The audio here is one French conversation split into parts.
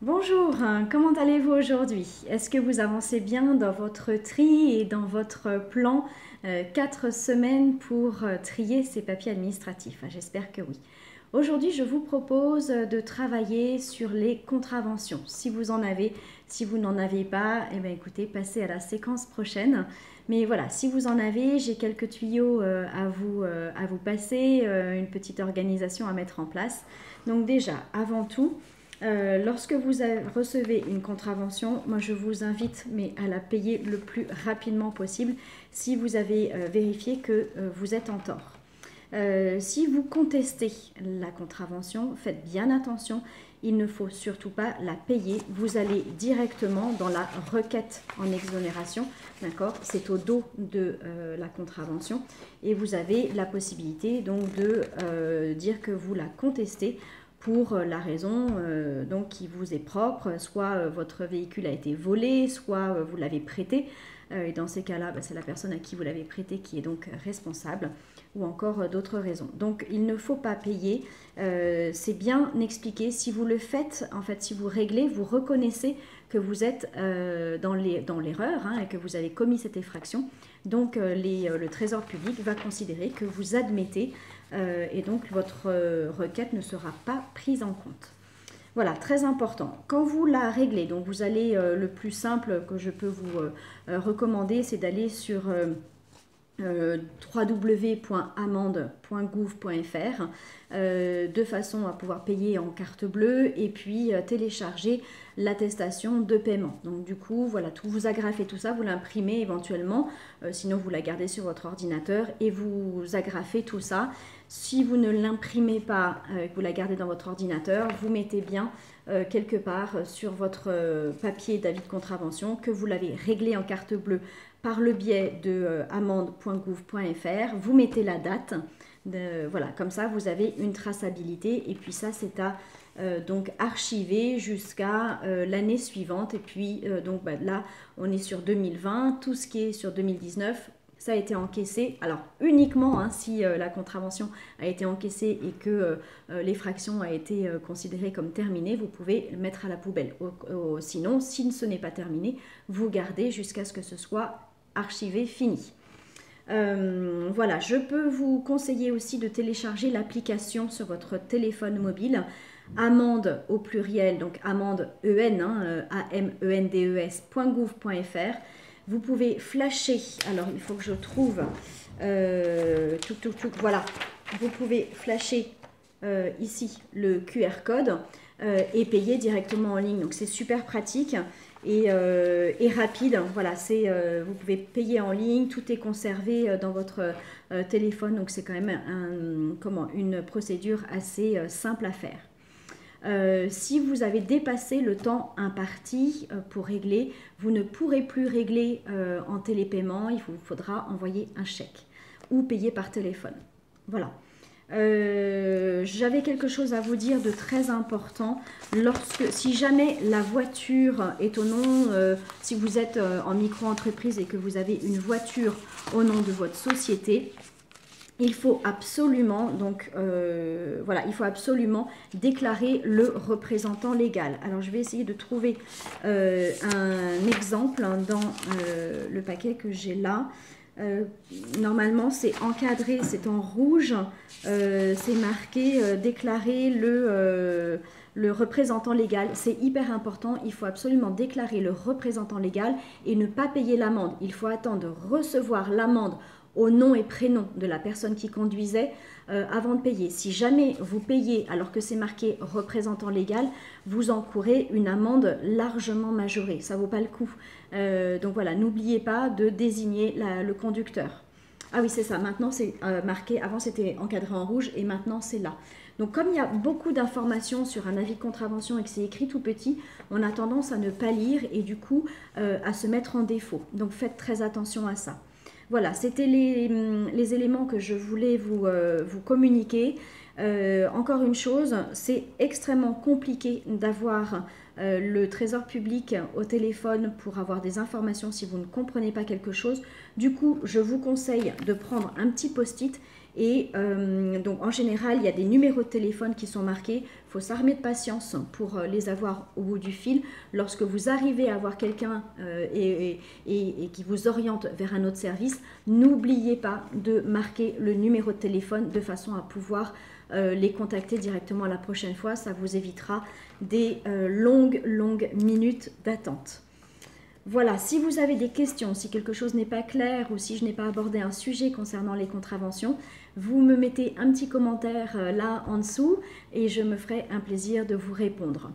Bonjour, comment allez-vous aujourd'hui? Est-ce que vous avancez bien dans votre tri et dans votre plan 4 semaines pour trier ces papiers administratifs? J'espère que oui. Aujourd'hui, je vous propose de travailler sur les contraventions. Si vous en avez, si vous n'en avez pas, eh bien, écoutez, passez à la séquence prochaine. Mais voilà, si vous en avez, j'ai quelques tuyaux à vous passer, une petite organisation à mettre en place. Donc déjà, avant tout, lorsque vous recevez une contravention, moi je vous invite à la payer le plus rapidement possible si vous avez vérifié que vous êtes en tort. Si vous contestez la contravention, faites bien attention, il ne faut surtout pas la payer. Vous allez directement dans la requête en exonération, d'accord? C'est au dos de la contravention et vous avez la possibilité donc de dire que vous la contestez pour la raison donc qui vous est propre, soit votre véhicule a été volé, soit vous l'avez prêté, et dans ces cas-là, c'est la personne à qui vous l'avez prêté qui est donc responsable, ou encore d'autres raisons. Donc il ne faut pas payer, c'est bien expliqué. Si vous le faites, en fait, si vous réglez, vous reconnaissez que vous êtes dans l'erreur et que vous avez commis cette effraction. Donc le Trésor public va considérer que vous admettez et donc votre requête ne sera pas prise en compte. Voilà, très important. Quand vous la réglez, donc vous allez, le plus simple que je peux vous recommander, c'est d'aller sur www.amende.gouv.fr de façon à pouvoir payer en carte bleue et puis télécharger l'attestation de paiement. Donc du coup, voilà, vous agrafez tout ça, vous l'imprimez éventuellement, sinon vous la gardez sur votre ordinateur et vous agrafez tout ça. Si vous ne l'imprimez pas, que vous la gardez dans votre ordinateur, vous mettez bien quelque part sur votre papier d'avis de contravention que vous l'avez réglé en carte bleue par le biais de amende.gouv.fr. Vous mettez la date, voilà, comme ça vous avez une traçabilité et puis ça c'est à donc archiver jusqu'à l'année suivante. Et puis donc là on est sur 2020, tout ce qui est sur 2019 ça a été encaissé, alors uniquement si la contravention a été encaissée et que l'effraction a été considérée comme terminée, vous pouvez le mettre à la poubelle. Sinon, si ce n'est pas terminé, vous gardez jusqu'à ce que ce soit archivé, fini. Voilà, je peux vous conseiller aussi de télécharger l'application sur votre téléphone mobile. Amende au pluriel, donc amende EN, amendes.gouv.fr. Vous pouvez flasher, alors il faut que je trouve, voilà, vous pouvez flasher ici le QR code et payer directement en ligne. Donc c'est super pratique et rapide. Voilà, vous pouvez payer en ligne, tout est conservé dans votre téléphone. Donc c'est quand même une procédure assez simple à faire. Si vous avez dépassé le temps imparti pour régler, vous ne pourrez plus régler en télépaiement, il vous faudra envoyer un chèque ou payer par téléphone. Voilà. J'avais quelque chose à vous dire de très important. Si jamais la voiture est au nom, si vous êtes en micro-entreprise et que vous avez une voiture au nom de votre société, il faut absolument, il faut absolument déclarer le représentant légal. Alors, je vais essayer de trouver un exemple dans le paquet que j'ai là. Normalement, c'est encadré, c'est en rouge, c'est marqué déclarer le représentant légal. C'est hyper important, il faut absolument déclarer le représentant légal et ne pas payer l'amende. Il faut attendre de recevoir l'amende au nom et prénom de la personne qui conduisait avant de payer. Si jamais vous payez alors que c'est marqué représentant légal, vous encourez une amende largement majorée. Ça ne vaut pas le coup. Donc voilà, n'oubliez pas de désigner le conducteur. Ah oui, c'est ça. Maintenant, c'est marqué. Avant, c'était encadré en rouge et maintenant, c'est là. Donc, comme il y a beaucoup d'informations sur un avis de contravention et que c'est écrit tout petit, on a tendance à ne pas lire et du coup, à se mettre en défaut. Donc, faites très attention à ça. Voilà, c'était les éléments que je voulais vous communiquer. Encore une chose, c'est extrêmement compliqué d'avoir le Trésor public au téléphone pour avoir des informations si vous ne comprenez pas quelque chose. Du coup, je vous conseille de prendre un petit post-it Et donc en général, il y a des numéros de téléphone qui sont marqués. Il faut s'armer de patience pour les avoir au bout du fil. Lorsque vous arrivez à avoir quelqu'un et qui vous oriente vers un autre service, n'oubliez pas de marquer le numéro de téléphone de façon à pouvoir les contacter directement la prochaine fois. Ça vous évitera des longues minutes d'attente. Voilà, si vous avez des questions, si quelque chose n'est pas clair ou si je n'ai pas abordé un sujet concernant les contraventions, vous me mettez un petit commentaire là en dessous et je me ferai un plaisir de vous répondre.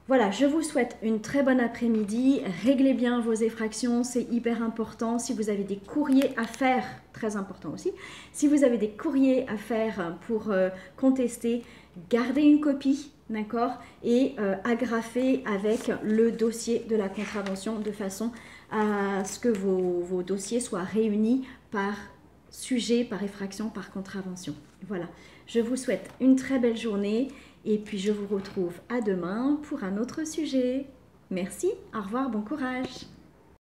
Voilà, je vous souhaite une très bonne après-midi. Réglez bien vos effractions, c'est hyper important. Si vous avez des courriers à faire, très important aussi, si vous avez des courriers à faire pour contester, gardez une copie, d'accord, et agrafez avec le dossier de la contravention de façon à ce que vos dossiers soient réunis par sujet, par effraction, par contravention. Voilà, je vous souhaite une très belle journée et puis je vous retrouve à demain pour un autre sujet. Merci, au revoir, bon courage.